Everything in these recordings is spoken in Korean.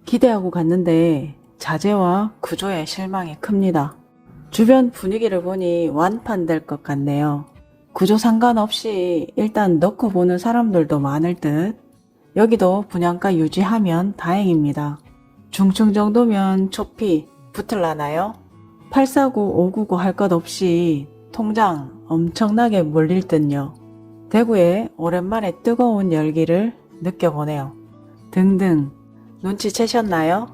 기대하고 갔는데 자재와 구조에 실망이 큽니다. 주변 분위기를 보니 완판될 것 같네요. 구조 상관없이 일단 넣고 보는 사람들도 많을 듯. 여기도 분양가 유지하면 다행입니다. 중층 정도면 초피 붙을라나요? 849, 599 할 것 없이 통장 엄청나게 몰릴 듯요. 대구에 오랜만에 뜨거운 열기를 느껴보네요. 등등 눈치채셨나요?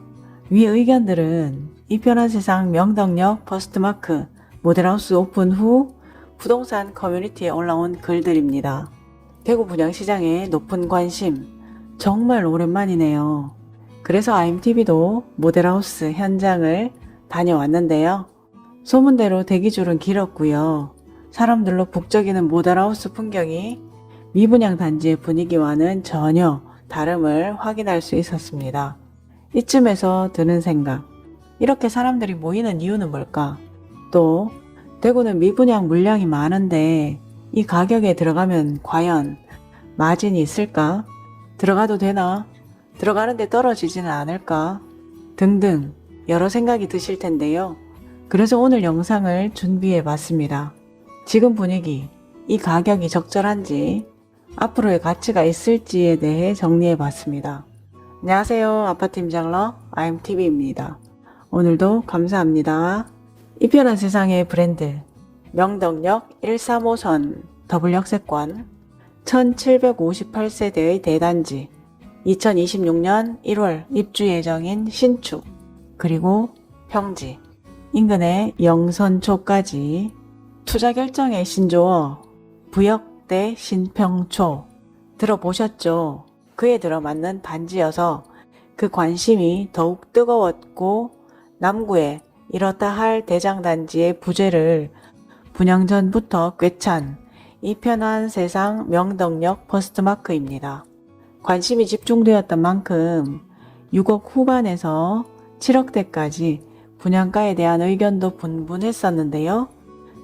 위 의견들은 이 편한 세상 명덕역 퍼스트마크 모델하우스 오픈 후 부동산 커뮤니티에 올라온 글들입니다. 대구 분양시장에 높은 관심 정말 오랜만이네요. 그래서 IMTV도 모델하우스 현장을 다녀왔는데요. 소문대로 대기줄은 길었고요. 사람들로 북적이는 모델하우스 풍경이 미분양 단지의 분위기와는 전혀 다름을 확인할 수 있었습니다. 이쯤에서 드는 생각, 이렇게 사람들이 모이는 이유는 뭘까? 또 대구는 미분양 물량이 많은데 이 가격에 들어가면 과연 마진이 있을까? 들어가도 되나? 들어가는데 떨어지지는 않을까? 등등 여러 생각이 드실 텐데요. 그래서 오늘 영상을 준비해 봤습니다. 지금 분위기, 이 가격이 적절한지, 앞으로의 가치가 있을지에 대해 정리해 봤습니다. 안녕하세요. 아파트임장러 IMTV입니다. 오늘도 감사합니다. 이 편한 세상의 브랜드 명덕역 135선 더블역세권 1758세대의 대단지 2026년 1월 입주 예정인 신축 그리고 평지 인근의 영선초까지 투자 결정의 신조어 부역대 신평초 들어보셨죠? 그에 들어맞는 단지여서 그 관심이 더욱 뜨거웠고 남구에 이렇다 할 대장단지의 부재를 분양 전부터 꿰찬 이 편한 세상 명덕역 퍼스트마크입니다. 관심이 집중되었던 만큼 6억 후반에서 7억대까지 분양가에 대한 의견도 분분했었는데요.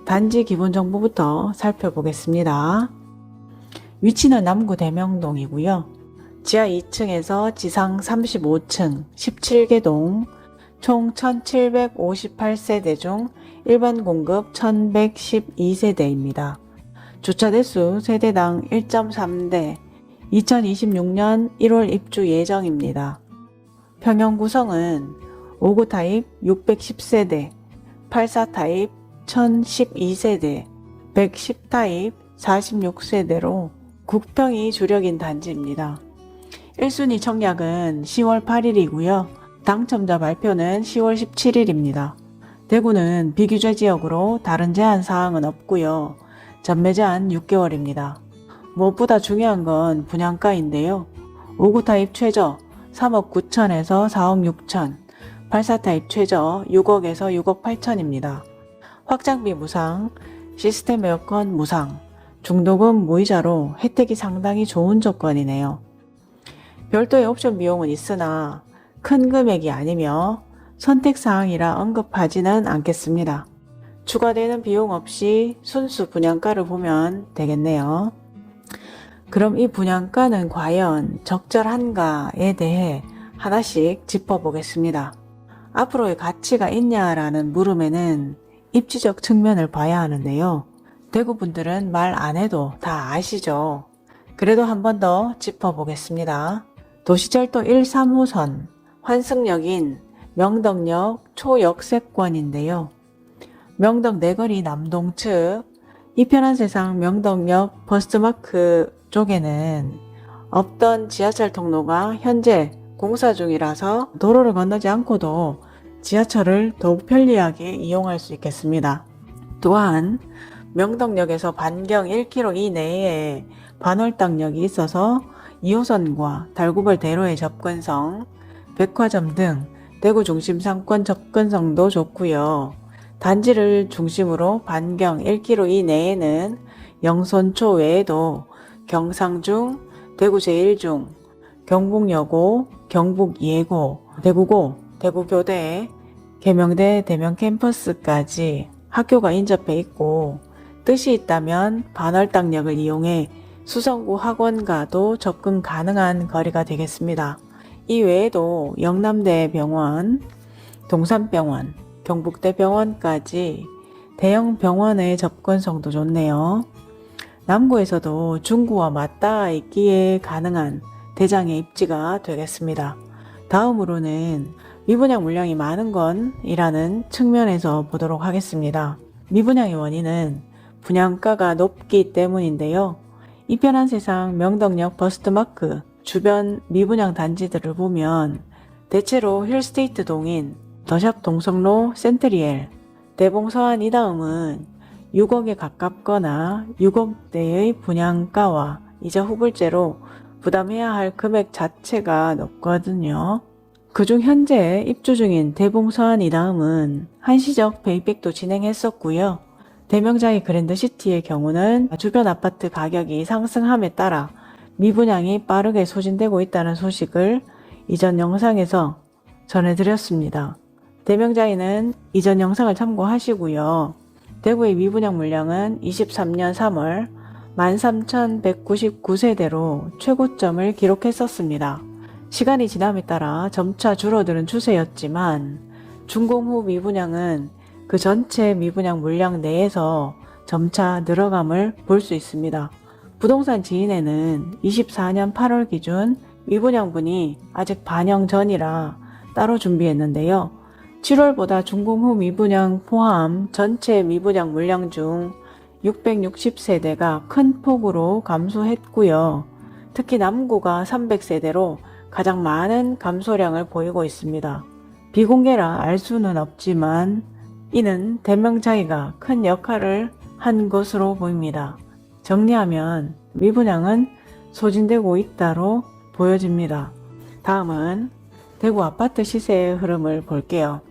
단지 기본 정보부터 살펴보겠습니다. 위치는 남구 대명동이고요. 지하 2층에서 지상 35층 17개 동 총 1758세대 중 일반 공급 1112세대입니다. 주차 대수 세대당 1.3대 2026년 1월 입주 예정입니다. 평형 구성은 59 타입 610세대, 84 타입 1012세대, 110 타입 46세대로 국평이 주력인 단지입니다. 1순위 청약은 10월 8일이고요. 당첨자 발표는 10월 17일입니다. 대구는 비규제 지역으로 다른 제한 사항은 없고요. 전매 제한 6개월입니다. 무엇보다 중요한 건 분양가인데요. 59 타입 최저 3억 9천에서 4억 6천, 84 타입 최저 6억에서 6억 8천입니다. 확장비 무상, 시스템 에어컨 무상, 중도금 무이자로 혜택이 상당히 좋은 조건이네요. 별도의 옵션 비용은 있으나 큰 금액이 아니며 선택사항이라 언급하지는 않겠습니다. 추가되는 비용 없이 순수 분양가를 보면 되겠네요. 그럼 이 분양가는 과연 적절한가에 대해 하나씩 짚어보겠습니다. 앞으로의 가치가 있냐라는 물음에는 입지적 측면을 봐야 하는데요. 대구분들은 말 안 해도 다 아시죠? 그래도 한 번 더 짚어보겠습니다. 도시철도 135선 환승역인 명덕역 초역세권인데요. 명덕 내거리 남동 측 이 편한 세상 명덕역 퍼스트마크 쪽에는 없던 지하철 통로가 현재 공사 중이라서 도로를 건너지 않고도 지하철을 더욱 편리하게 이용할 수 있겠습니다. 또한 명덕역에서 반경 1km 이내에 반월당역이 있어서 2호선과 달구벌 대로의 접근성, 백화점 등 대구 중심 상권 접근성도 좋고요. 단지를 중심으로 반경 1km 이내에는 영선초 외에도 경상중, 대구 제1중, 경북여고, 경북예고, 대구고, 대구교대, 계명대 대명 캠퍼스까지 학교가 인접해 있고 뜻이 있다면 반월당역을 이용해 수성구 학원가도 접근 가능한 거리가 되겠습니다. 이 외에도 영남대병원, 동산병원, 경북대병원까지 대형 병원의 접근성도 좋네요. 남구에서도 중구와 맞닿아 있기에 가능한 대장의 입지가 되겠습니다. 다음으로는 미분양 물량이 많은 건이라는 측면에서 보도록 하겠습니다. 미분양의 원인은 분양가가 높기 때문인데요. 이편한 세상 명덕역 버스트마크 주변 미분양 단지들을 보면 대체로 힐스테이트 동인, 더샵 동성로 센트리엘, 대봉서안 이 다음은 6억에 가깝거나 6억대의 분양가와 이자 후불제로 부담해야 할 금액 자체가 높거든요. 그중 현재 입주 중인 대봉서안 이 다음은 한시적 페이백도 진행했었고요. 대명자의 그랜드시티의 경우는 주변 아파트 가격이 상승함에 따라 미분양이 빠르게 소진되고 있다는 소식을 이전 영상에서 전해드렸습니다. 대명자이는 이전 영상을 참고하시고요. 대구의 미분양 물량은 23년 3월 13,199세대로 최고점을 기록했었습니다. 시간이 지남에 따라 점차 줄어드는 추세였지만 준공 후 미분양은 그 전체 미분양 물량 내에서 점차 늘어감을 볼 수 있습니다. 부동산 지인에는 24년 8월 기준 미분양분이 아직 반영 전이라 따로 준비했는데요. 7월보다 준공 후 미분양 포함 전체 미분양 물량 중 660세대가 큰 폭으로 감소했고요. 특히 남구가 300세대로 가장 많은 감소량을 보이고 있습니다. 비공개라 알 수는 없지만 이는 대명자이가 큰 역할을 한 것으로 보입니다. 정리하면 미분양은 소진되고 있다로 보여집니다. 다음은 대구 아파트 시세의 흐름을 볼게요.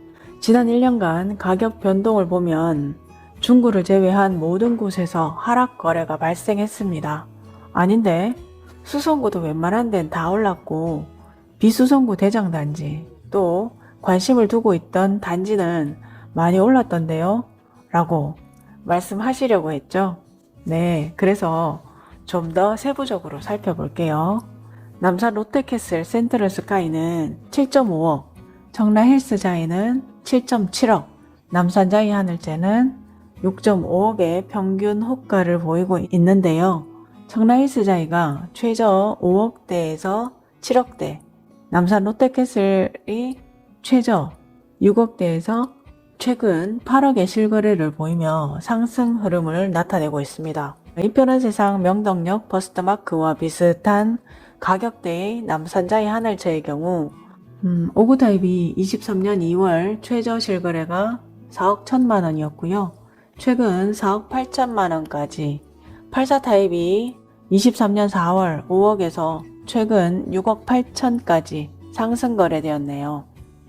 지난 1년간 가격 변동을 보면 중구를 제외한 모든 곳에서 하락 거래가 발생했습니다. 아닌데 수성구도 웬만한 데는 다 올랐고 비수성구 대장단지 또 관심을 두고 있던 단지는 많이 올랐던데요? 라고 말씀하시려고 했죠? 네, 그래서 좀 더 세부적으로 살펴볼게요. 남산 롯데캐슬 센트럴 스카이는 7.5억, 청라힐스자이는 7.7억, 남산자이 하늘재는 6.5억의 평균 호가를 보이고 있는데요. 청라힐스자이가 최저 5억대에서 7억대, 남산 롯데캐슬이 최저 6억대에서 최근 8억의 실거래를 보이며 상승 흐름을 나타내고 있습니다. 이편한 세상 명덕역 버스트마크와 비슷한 가격대의 남산자이 하늘채의 경우 5구 타입이 23년 2월 최저 실거래가 4억 1천만 원이었고요. 최근 4억 8천만 원까지 84 타입이 23년 4월 5억에서 최근 6억 8천까지 상승 거래되었네요.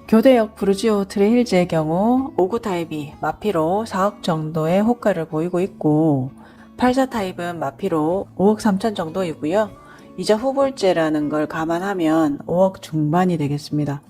교대역 부르지오 트레힐즈의 경우 5구 타입이 마피로 4억 정도의 호가를 보이고 있고 84 타입은 마피로 5억 3천 정도이고요. 이자 후불제라는 걸 감안하면 5억 중반이 되겠습니다.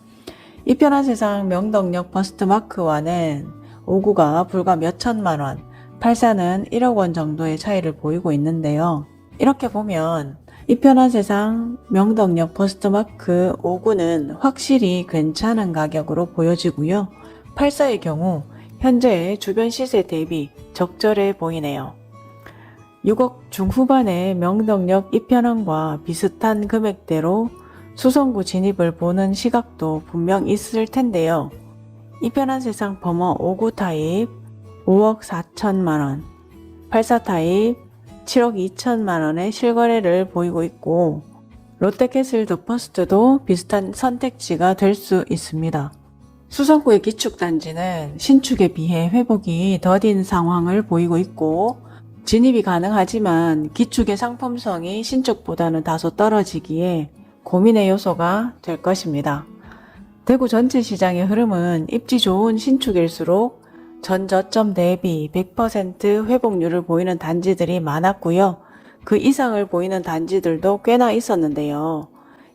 이편한 세상 명덕역 버스트마크와는 5구가 불과 몇 천만 원, 84는 1억 원 정도의 차이를 보이고 있는데요. 이렇게 보면 이편한 세상 명덕역 버스트마크 5구는 확실히 괜찮은 가격으로 보여지고요. 84의 경우 현재의 주변 시세 대비 적절해 보이네요. 6억 중후반의 명덕역 이편항과 비슷한 금액대로 수성구 진입을 보는 시각도 분명 있을 텐데요. 이편한 세상 범어 5구 타입 5억 4천만원, 84 타입 7억 2천만원의 실거래를 보이고 있고 롯데캐슬 더 퍼스트도 비슷한 선택지가 될 수 있습니다. 수성구의 기축단지는 신축에 비해 회복이 더딘 상황을 보이고 있고 진입이 가능하지만 기축의 상품성이 신축보다는 다소 떨어지기에 고민의 요소가 될 것입니다. 대구 전체 시장의 흐름은 입지 좋은 신축일수록 전 저점 대비 100% 회복률을 보이는 단지들이 많았고요. 그 이상을 보이는 단지들도 꽤나 있었는데요.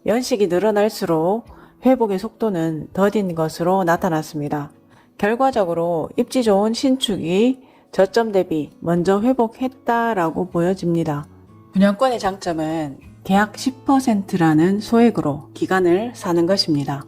연식이 늘어날수록 회복의 속도는 더딘 것으로 나타났습니다. 결과적으로 입지 좋은 신축이 저점 대비 먼저 회복했다라고 보여집니다. 분양권의 장점은 계약 10%라는 소액으로 기간을 사는 것입니다.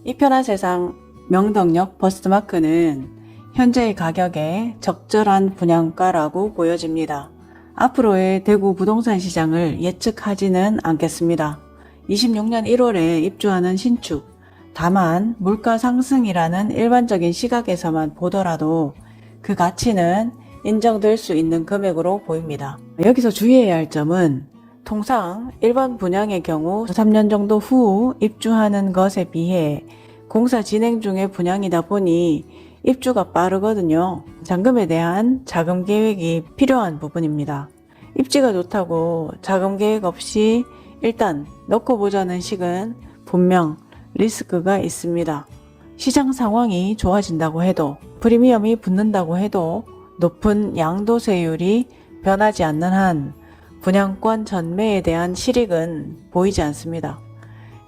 이 편한 세상 명덕역 버스트마크는 현재의 가격에 적절한 분양가라고 보여집니다. 앞으로의 대구 부동산 시장을 예측하지는 않겠습니다. 26년 1월에 입주하는 신축, 다만 물가 상승이라는 일반적인 시각에서만 보더라도 그 가치는 인정될 수 있는 금액으로 보입니다. 여기서 주의해야 할 점은 통상 일반 분양의 경우 3년 정도 후 입주하는 것에 비해 공사 진행 중의 분양이다 보니 입주가 빠르거든요. 잔금에 대한 자금 계획이 필요한 부분입니다. 입지가 좋다고 자금 계획 없이 일단 넣고 보자는 식은 분명 리스크가 있습니다. 시장 상황이 좋아진다고 해도, 프리미엄이 붙는다고 해도 높은 양도세율이 변하지 않는 한 분양권 전매에 대한 실익은 보이지 않습니다.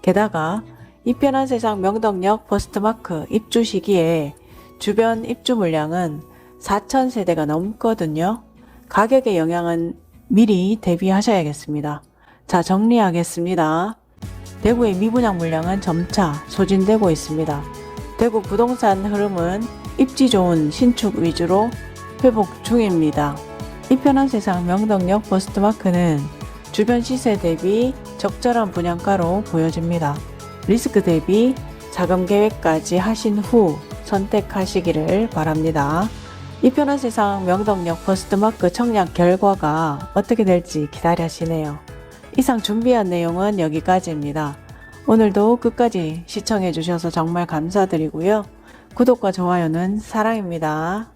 게다가 이 편한 세상 명덕역 버스트마크 입주 시기에 주변 입주 물량은 4,000세대가 넘거든요. 가격의 영향은 미리 대비하셔야겠습니다. 자, 정리하겠습니다. 대구의 미분양 물량은 점차 소진되고 있습니다. 대구 부동산 흐름은 입지 좋은 신축 위주로 회복 중입니다. 이 편한 세상 명덕역 버스트마크는 주변 시세 대비 적절한 분양가로 보여집니다. 리스크 대비 자금 계획까지 하신 후 선택하시기를 바랍니다. 이 편한 세상 명덕역 버스트마크 청약 결과가 어떻게 될지 기다리시네요. 이상 준비한 내용은 여기까지입니다. 오늘도 끝까지 시청해 주셔서 정말 감사드리고요. 구독과 좋아요는 사랑입니다.